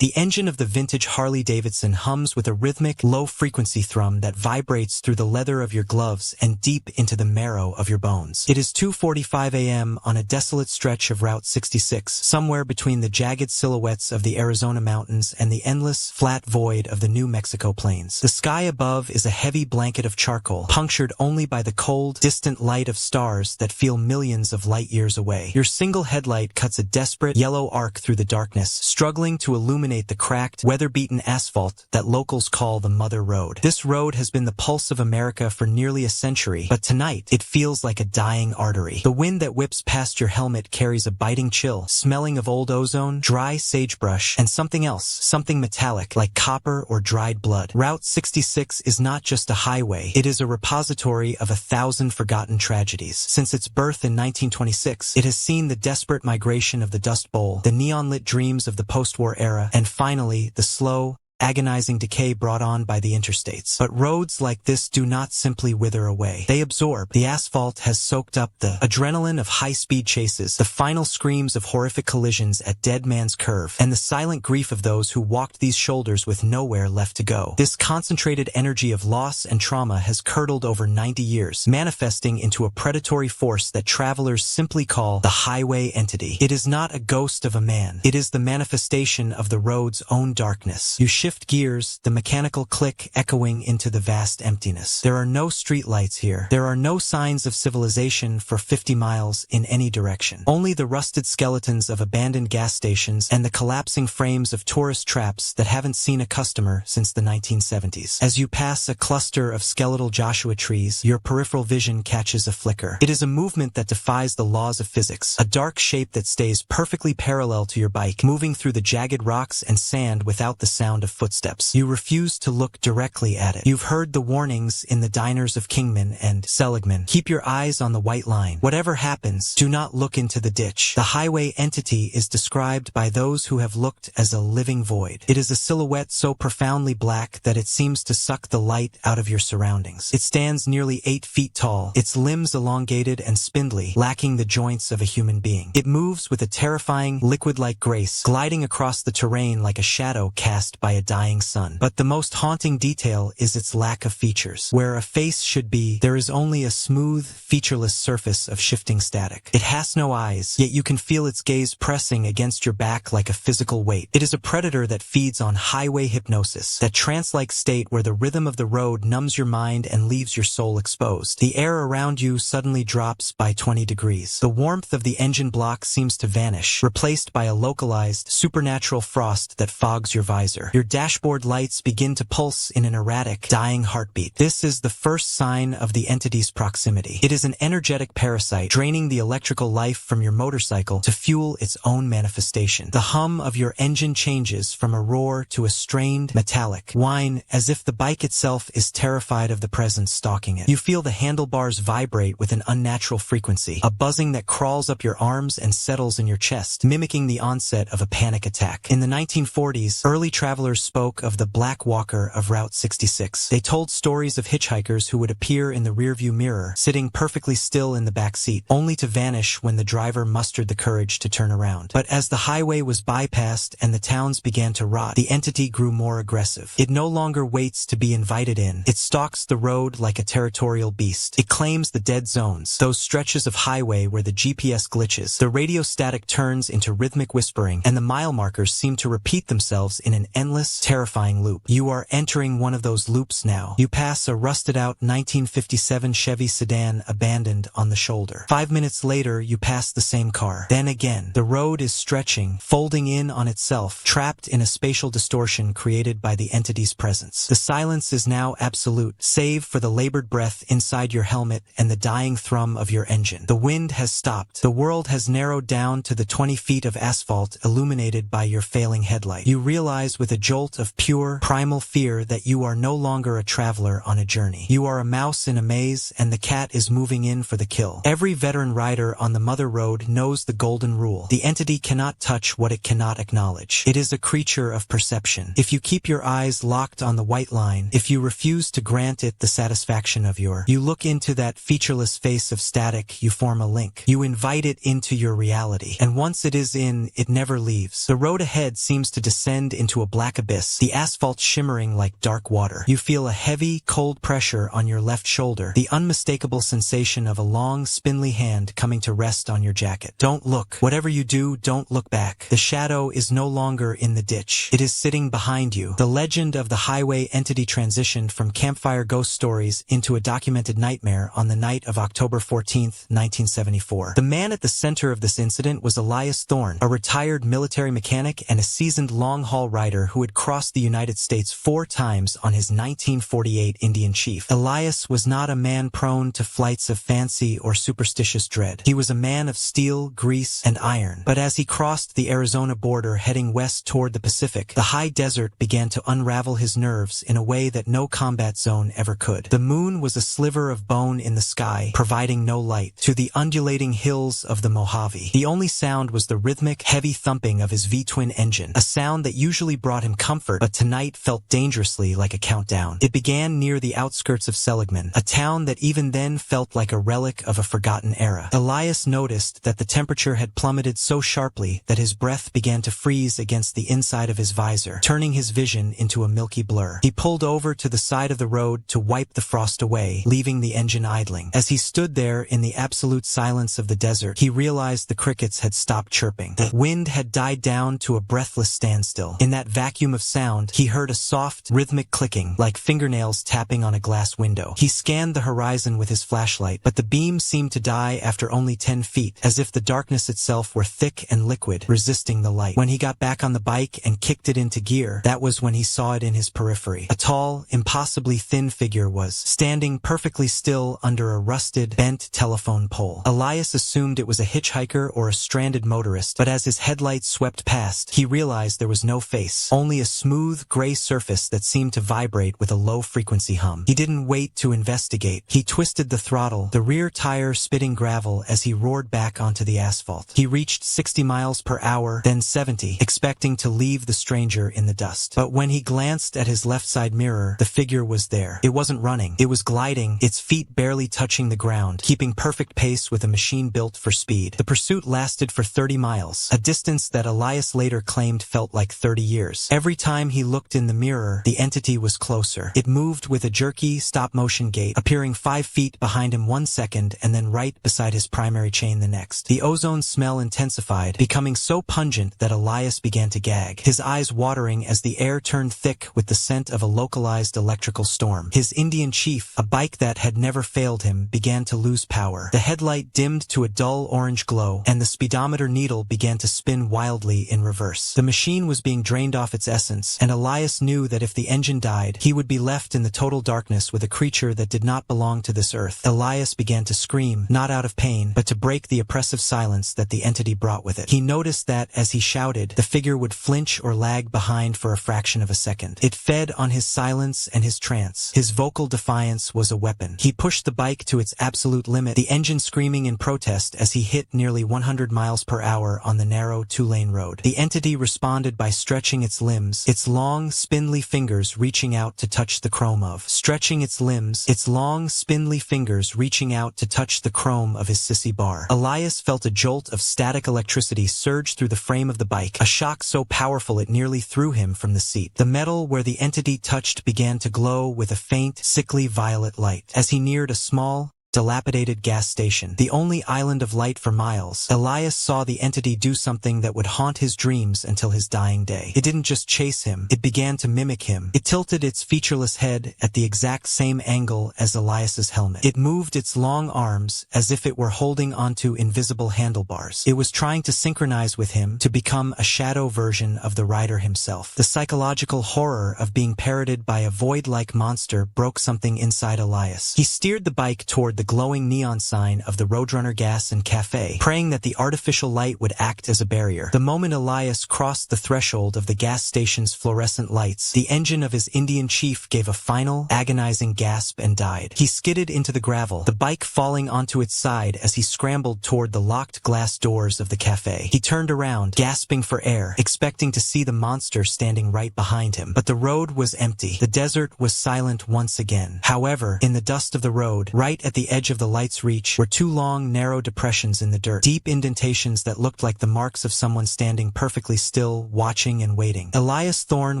The engine of the vintage Harley Davidson hums with a rhythmic, low-frequency thrum that vibrates through the leather of your gloves and deep into the marrow of your bones. It is 2:45 a.m. on a desolate stretch of Route 66, somewhere between the jagged silhouettes of the Arizona mountains and the endless, flat void of the New Mexico plains. The sky above is a heavy blanket of charcoal, punctured only by the cold, distant light of stars that feel millions of light-years away. Your single headlight cuts a desperate, yellow arc through the darkness, struggling to illuminate the cracked, weather-beaten asphalt that locals call the Mother Road. This road has been the pulse of America for nearly a century, but tonight it feels like a dying artery. The wind that whips past your helmet carries a biting chill, smelling of old ozone, dry sagebrush, and something else, something metallic, like copper or dried blood. Route 66 is not just a highway, it is a repository of 1,000 forgotten tragedies. Since its birth in 1926, it has seen the desperate migration of the Dust Bowl, the neon-lit dreams of the post-war era, and finally, the slow, agonizing decay brought on by the interstates. But roads like this do not simply wither away. They absorb. The asphalt has soaked up the adrenaline of high-speed chases, the final screams of horrific collisions at Dead Man's Curve, and the silent grief of those who walked these shoulders with nowhere left to go. This concentrated energy of loss and trauma has curdled over 90 years, manifesting into a predatory force that travelers simply call the highway entity. It is not a ghost of a man. It is the manifestation of the road's own darkness. You shift gears, the mechanical click echoing into the vast emptiness. There are no streetlights here. There are no signs of civilization for 50 miles in any direction. Only the rusted skeletons of abandoned gas stations and the collapsing frames of tourist traps that haven't seen a customer since the 1970s. As you pass a cluster of skeletal Joshua trees, your peripheral vision catches a flicker. It is a movement that defies the laws of physics, a dark shape that stays perfectly parallel to your bike, moving through the jagged rocks and sand without the sound of footsteps. You refuse to look directly at it. You've heard the warnings in the diners of Kingman and Seligman. Keep your eyes on the white line. Whatever happens, do not look into the ditch. The highway entity is described by those who have looked as a living void. It is a silhouette so profoundly black that it seems to suck the light out of your surroundings. It stands nearly 8 feet tall, its limbs elongated and spindly, lacking the joints of a human being. It moves with a terrifying, liquid-like grace, gliding across the terrain like a shadow cast by a dying sun. But the most haunting detail is its lack of features. Where a face should be, there is only a smooth, featureless surface of shifting static. It has no eyes, yet you can feel its gaze pressing against your back like a physical weight. It is a predator that feeds on highway hypnosis, that trance-like state where the rhythm of the road numbs your mind and leaves your soul exposed. The air around you suddenly drops by 20 degrees. The warmth of the engine block seems to vanish, replaced by a localized, supernatural frost that fogs your visor. Your dashboard lights begin to pulse in an erratic, dying heartbeat. This is the first sign of the entity's proximity. It is an energetic parasite, draining the electrical life from your motorcycle to fuel its own manifestation. The hum of your engine changes from a roar to a strained, metallic whine, as if the bike itself is terrified of the presence stalking it. You feel the handlebars vibrate with an unnatural frequency, a buzzing that crawls up your arms and settles in your chest, mimicking the onset of a panic attack. In the 1940s, early travelers spoke of the Black Walker of Route 66. They told stories of hitchhikers who would appear in the rearview mirror, sitting perfectly still in the back seat, only to vanish when the driver mustered the courage to turn around. But as the highway was bypassed and the towns began to rot, the entity grew more aggressive. It no longer waits to be invited in. It stalks the road like a territorial beast. It claims the dead zones, those stretches of highway where the GPS glitches. The radio static turns into rhythmic whispering, and the mile markers seem to repeat themselves in an endless, terrifying loop. You are entering one of those loops now. You pass a rusted-out 1957 Chevy sedan abandoned on the shoulder. 5 minutes later, you pass the same car. Then again. The road is stretching, folding in on itself, trapped in a spatial distortion created by the entity's presence. The silence is now absolute, save for the labored breath inside your helmet and the dying thrum of your engine. The wind has stopped. The world has narrowed down to the 20 feet of asphalt illuminated by your failing headlight. You realize with a jolt jolt of pure, primal fear that you are no longer a traveler on a journey. You are a mouse in a maze, and the cat is moving in for the kill. Every veteran rider on the Mother Road knows the golden rule. The entity cannot touch what it cannot acknowledge. It is a creature of perception. If you keep your eyes locked on the white line, if you refuse to grant it the satisfaction of you look into that featureless face of static, you form a link. You invite it into your reality. And once it is in, it never leaves. The road ahead seems to descend into a black abyss, the asphalt shimmering like dark water. You feel a heavy, cold pressure on your left shoulder, the unmistakable sensation of a long, spindly hand coming to rest on your jacket. Don't look. Whatever you do, don't look back. The shadow is no longer in the ditch. It is sitting behind you. The legend of the highway entity transitioned from campfire ghost stories into a documented nightmare on the night of October 14, 1974. The man at the center of this incident was Elias Thorne, a retired military mechanic and a seasoned long-haul rider who had crossed the United States 4 times on his 1948 Indian Chief. Elias was not a man prone to flights of fancy or superstitious dread. He was a man of steel, grease, and iron. But as he crossed the Arizona border heading west toward the Pacific, the high desert began to unravel his nerves in a way that no combat zone ever could. The moon was a sliver of bone in the sky, providing no light to the undulating hills of the Mojave. The only sound was the rhythmic, heavy thumping of his V-twin engine, a sound that usually brought him comfort, but tonight felt dangerously like a countdown. It began near the outskirts of Seligman, a town that even then felt like a relic of a forgotten era. Elias noticed that the temperature had plummeted so sharply that his breath began to freeze against the inside of his visor, turning his vision into a milky blur. He pulled over to the side of the road to wipe the frost away, leaving the engine idling. As he stood there in the absolute silence of the desert, he realized the crickets had stopped chirping. The wind had died down to a breathless standstill. In that vacuum of sound, he heard a soft, rhythmic clicking, like fingernails tapping on a glass window. He scanned the horizon with his flashlight, but the beam seemed to die after only 10 feet, as if the darkness itself were thick and liquid, resisting the light. When he got back on the bike and kicked it into gear, that was when he saw it in his periphery. A tall, impossibly thin figure was standing perfectly still under a rusted, bent telephone pole. Elias assumed it was a hitchhiker or a stranded motorist, but as his headlights swept past, he realized there was no face, only a smooth, gray surface that seemed to vibrate with a low-frequency hum. He didn't wait to investigate. He twisted the throttle, the rear tire spitting gravel as he roared back onto the asphalt. He reached 60 miles per hour, then 70, expecting to leave the stranger in the dust. But when he glanced at his left side mirror, the figure was there. It wasn't running. It was gliding, its feet barely touching the ground, keeping perfect pace with a machine built for speed. The pursuit lasted for 30 miles, a distance that Elias later claimed felt like 30 years. Every time he looked in the mirror, the entity was closer. It moved with a jerky, stop-motion gait, appearing 5 feet behind him 1 second and then right beside his primary chain the next. The ozone smell intensified, becoming so pungent that Elias began to gag, his eyes watering as the air turned thick with the scent of a localized electrical storm. His Indian Chief, a bike that had never failed him, began to lose power. The headlight dimmed to a dull orange glow, and the speedometer needle began to spin wildly in reverse. The machine was being drained off its essence, and Elias knew that if the engine died, he would be left in the total darkness with a creature that did not belong to this earth. Elias began to scream, not out of pain, but to break the oppressive silence that the entity brought with it. He noticed that, as he shouted, the figure would flinch or lag behind for a fraction of a second. It fed on his silence and his trance. His vocal defiance was a weapon. He pushed the bike to its absolute limit, the engine screaming in protest as he hit nearly 100 miles per hour on the narrow 2-lane road. The entity responded by stretching its limbs, its long, spindly fingers reaching out to touch the chrome of. Stretching its limbs, its long, spindly fingers reaching out to touch the chrome of his sissy bar. Elias felt a jolt of static electricity surge through the frame of the bike, a shock so powerful it nearly threw him from the seat. The metal where the entity touched began to glow with a faint, sickly violet light. As he neared a small, dilapidated gas station, the only island of light for miles, Elias saw the entity do something that would haunt his dreams until his dying day. It didn't just chase him, it began to mimic him. It tilted its featureless head at the exact same angle as Elias's helmet. It moved its long arms as if it were holding onto invisible handlebars. It was trying to synchronize with him, to become a shadow version of the rider himself. The psychological horror of being parroted by a void-like monster broke something inside Elias. He steered the bike toward the glowing neon sign of the Roadrunner Gas and Cafe, praying that the artificial light would act as a barrier. The moment Elias crossed the threshold of the gas station's fluorescent lights, the engine of his Indian chief gave a final, agonizing gasp and died. He skidded into the gravel, the bike falling onto its side as he scrambled toward the locked glass doors of the cafe. He turned around, gasping for air, expecting to see the monster standing right behind him. But the road was empty. The desert was silent once again. However, in the dust of the road, right at the edge of the light's reach, were two long, narrow depressions in the dirt, deep indentations that looked like the marks of someone standing perfectly still, watching and waiting. Elias Thorne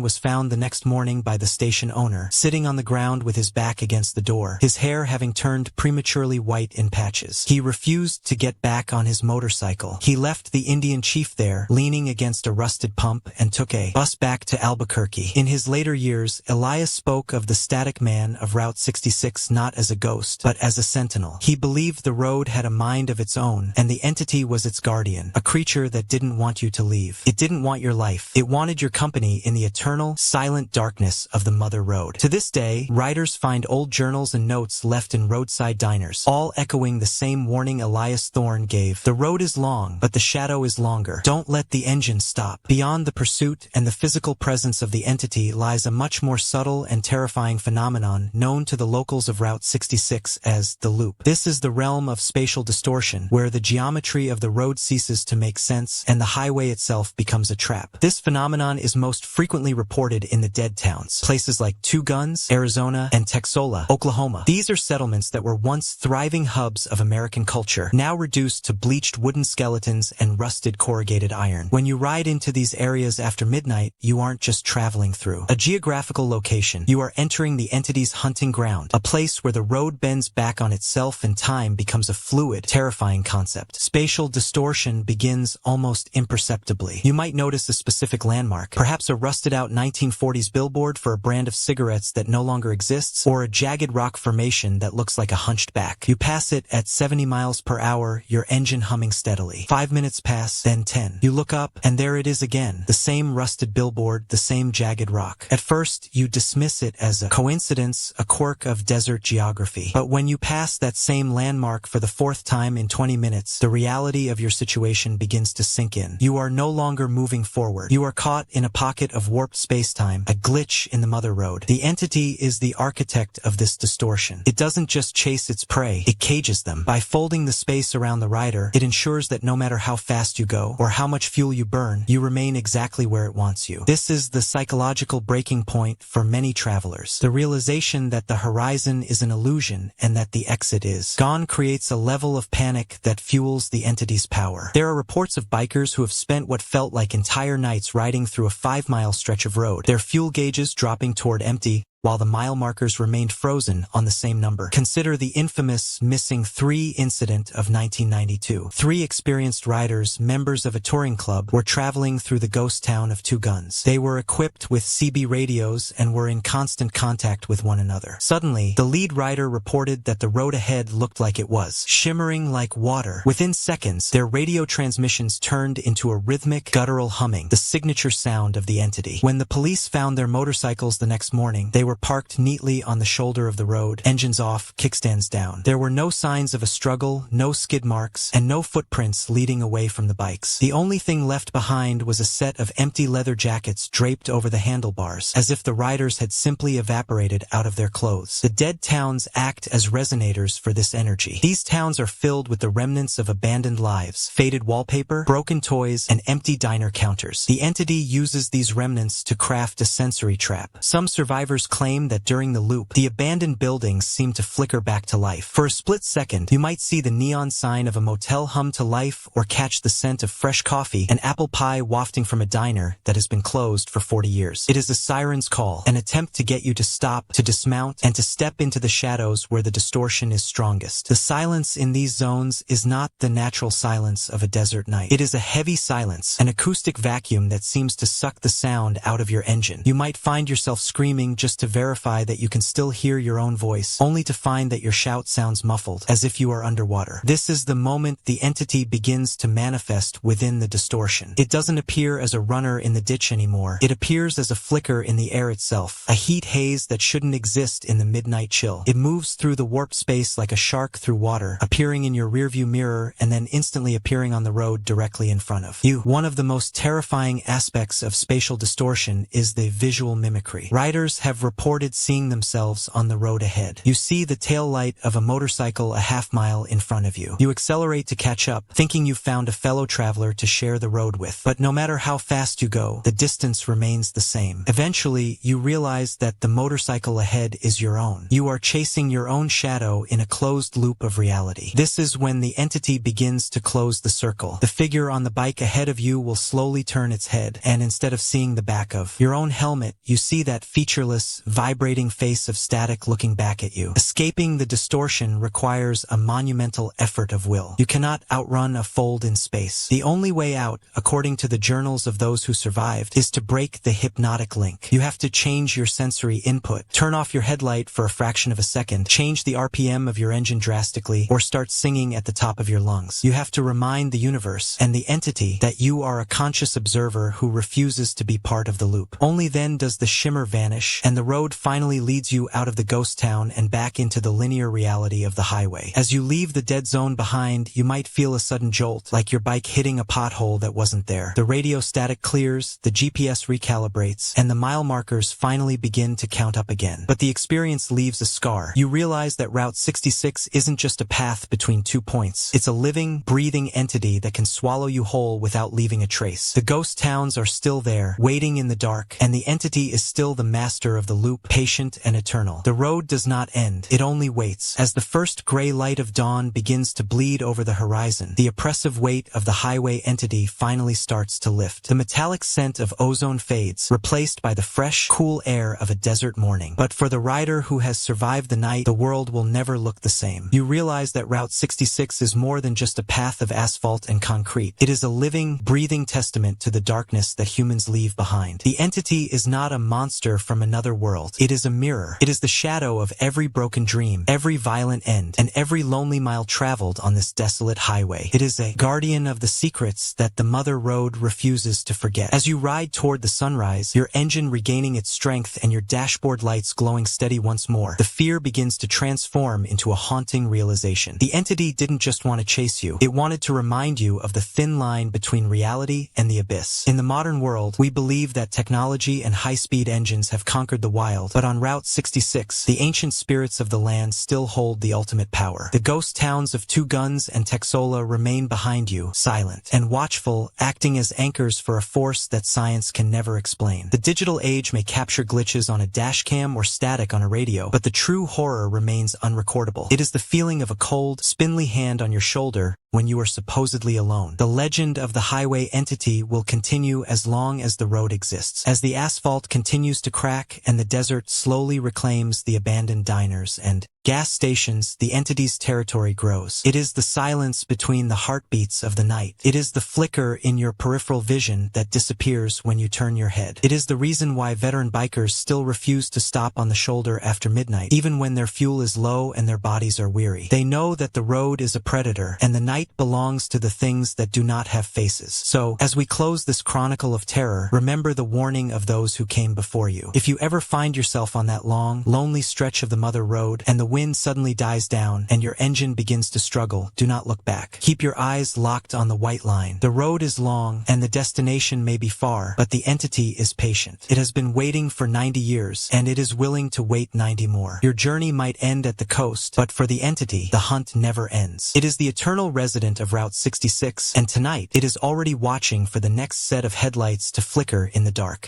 was found the next morning by the station owner, sitting on the ground with his back against the door, his hair having turned prematurely white in patches. He refused to get back on his motorcycle. He left the Indian chief there, leaning against a rusted pump, and took a bus back to Albuquerque. In his later years, Elias spoke of the static man of Route 66 not as a ghost, but as a sentinel. He believed the road had a mind of its own, and the entity was its guardian, a creature that didn't want you to leave. It didn't want your life. It wanted your company in the eternal, silent darkness of the Mother Road. To this day, riders find old journals and notes left in roadside diners, all echoing the same warning Elias Thorne gave. The road is long, but the shadow is longer. Don't let the engine stop. Beyond the pursuit and the physical presence of the entity lies a much more subtle and terrifying phenomenon known to the locals of Route 66 as the loop. This is the realm of spatial distortion, where the geometry of the road ceases to make sense and the highway itself becomes a trap. This phenomenon is most frequently reported in the dead towns, places like Two Guns, Arizona, and Texola, Oklahoma. These are settlements that were once thriving hubs of American culture, now reduced to bleached wooden skeletons and rusted corrugated iron. When you ride into these areas after midnight, you aren't just traveling through a geographical location. You are entering the entity's hunting ground, a place where the road bends back on itself and time becomes a fluid, terrifying concept. Spatial distortion begins almost imperceptibly. You might notice a specific landmark, perhaps a rusted-out 1940s billboard for a brand of cigarettes that no longer exists, or a jagged rock formation that looks like a hunched back. You pass it at 70 miles per hour, your engine humming steadily. 5 minutes pass, then 10. You look up, and there it is again, the same rusted billboard, the same jagged rock. At first, you dismiss it as a coincidence, a quirk of desert geography. But when you pass that same landmark for the fourth time in 20 minutes, the reality of your situation begins to sink in. You are no longer moving forward. You are caught in a pocket of warped space-time, a glitch in the Mother Road. The entity is the architect of this distortion. It doesn't just chase its prey, it cages them. By folding the space around the rider, it ensures that no matter how fast you go, or how much fuel you burn, you remain exactly where it wants you. This is the psychological breaking point for many travelers. The realization that the horizon is an illusion and that the exit is gone creates a level of panic that fuels the entity's power. There are reports of bikers who have spent what felt like entire nights riding through a 5-mile stretch of road, their fuel gauges dropping toward empty, while the mile markers remained frozen on the same number. Consider the infamous Missing 3 incident of 1992. 3 experienced riders, members of a touring club, were traveling through the ghost town of Two Guns. They were equipped with CB radios and were in constant contact with one another. Suddenly, the lead rider reported that the road ahead looked like it was shimmering like water. Within seconds, their radio transmissions turned into a rhythmic, guttural humming, the signature sound of the entity. When the police found their motorcycles the next morning, they were parked neatly on the shoulder of the road, engines off, kickstands down. There were no signs of a struggle, no skid marks, and no footprints leading away from the bikes. The only thing left behind was a set of empty leather jackets draped over the handlebars, as if the riders had simply evaporated out of their clothes. The dead towns act as resonators for this energy. These towns are filled with the remnants of abandoned lives, faded wallpaper, broken toys, and empty diner counters. The entity uses these remnants to craft a sensory trap. Some survivors claim that during the loop, the abandoned buildings seem to flicker back to life. For a split second, you might see the neon sign of a motel hum to life or catch the scent of fresh coffee and apple pie wafting from a diner that has been closed for 40 years. It is a siren's call, an attempt to get you to stop, to dismount, and to step into the shadows where the distortion is strongest. The silence in these zones is not the natural silence of a desert night. It is a heavy silence, an acoustic vacuum that seems to suck the sound out of your engine. You might find yourself screaming just to verify that you can still hear your own voice, only to find that your shout sounds muffled, as if you are underwater. This is the moment the entity begins to manifest within the distortion. It doesn't appear as a runner in the ditch anymore. It appears as a flicker in the air itself, a heat haze that shouldn't exist in the midnight chill. It moves through the warped space like a shark through water, appearing in your rearview mirror and then instantly appearing on the road directly in front of you. One of the most terrifying aspects of spatial distortion is the visual mimicry. Riders have reported seeing themselves on the road ahead. You see the tail light of a motorcycle a half-mile in front of you. You accelerate to catch up, thinking you've found a fellow traveler to share the road with. But no matter how fast you go, the distance remains the same. Eventually, you realize that the motorcycle ahead is your own. You are chasing your own shadow in a closed loop of reality. This is when the entity begins to close the circle. The figure on the bike ahead of you will slowly turn its head, and instead of seeing the back of your own helmet, you see that featureless, vibrating face of static looking back at you. Escaping the distortion requires a monumental effort of will. You cannot outrun a fold in space. The only way out, according to the journals of those who survived, is to break the hypnotic link. You have to change your sensory input, turn off your headlight for a fraction of a second, change the RPM of your engine drastically, or start singing at the top of your lungs. You have to remind the universe and the entity that you are a conscious observer who refuses to be part of the loop. Only then does the shimmer vanish, and the road finally leads you out of the ghost town and back into the linear reality of the highway. As you leave the dead zone behind, you might feel a sudden jolt, like your bike hitting a pothole that wasn't there. The radio static clears, the GPS recalibrates, and the mile markers finally begin to count up again. But the experience leaves a scar. You realize that Route 66 isn't just a path between 2 points. It's a living, breathing entity that can swallow you whole without leaving a trace. The ghost towns are still there, waiting in the dark, and the entity is still the master of the loop, patient and eternal. The road does not end. It only waits. As the first gray light of dawn begins to bleed over the horizon, the oppressive weight of the highway entity finally starts to lift. The metallic scent of ozone fades, replaced by the fresh, cool air of a desert morning. But for the rider who has survived the night, the world will never look the same. You realize that Route 66 is more than just a path of asphalt and concrete. It is a living, breathing testament to the darkness that humans leave behind. The entity is not a monster from another world. It is a mirror. It is the shadow of every broken dream, every violent end, and every lonely mile traveled on this desolate highway. It is a guardian of the secrets that the mother road refuses to forget. As you ride toward the sunrise, your engine regaining its strength and your dashboard lights glowing steady once more, the fear begins to transform into a haunting realization. The entity didn't just want to chase you. It wanted to remind you of the thin line between reality and the abyss. In the modern world, we believe that technology and high-speed engines have conquered the wild, but on Route 66, the ancient spirits of the land still hold the ultimate power. The ghost towns of Two Guns and Texola remain behind you, silent and watchful, acting as anchors for a force that science can never explain. The digital age may capture glitches on a dashcam or static on a radio, but the true horror remains unrecordable. It is the feeling of a cold, spindly hand on your shoulder when you are supposedly alone. The legend of the highway entity will continue as long as the road exists. As the asphalt continues to crack and the desert slowly reclaims the abandoned diners and gas stations, the entity's territory grows. It is the silence between the heartbeats of the night. It is the flicker in your peripheral vision that disappears when you turn your head. It is the reason why veteran bikers still refuse to stop on the shoulder after midnight, even when their fuel is low and their bodies are weary. They know that the road is a predator, and the night belongs to the things that do not have faces. So, as we close this chronicle of terror, remember the warning of those who came before you. If you ever find yourself on that long, lonely stretch of the mother road, and the wind suddenly dies down, and your engine begins to struggle, do not look back. Keep your eyes locked on the white line. The road is long, and the destination may be far, but the entity is patient. It has been waiting for 90 years, and it is willing to wait 90 more. Your journey might end at the coast, but for the entity, the hunt never ends. It is the eternal resident of Route 66, and tonight, it is already watching for the next set of headlights to flicker in the dark.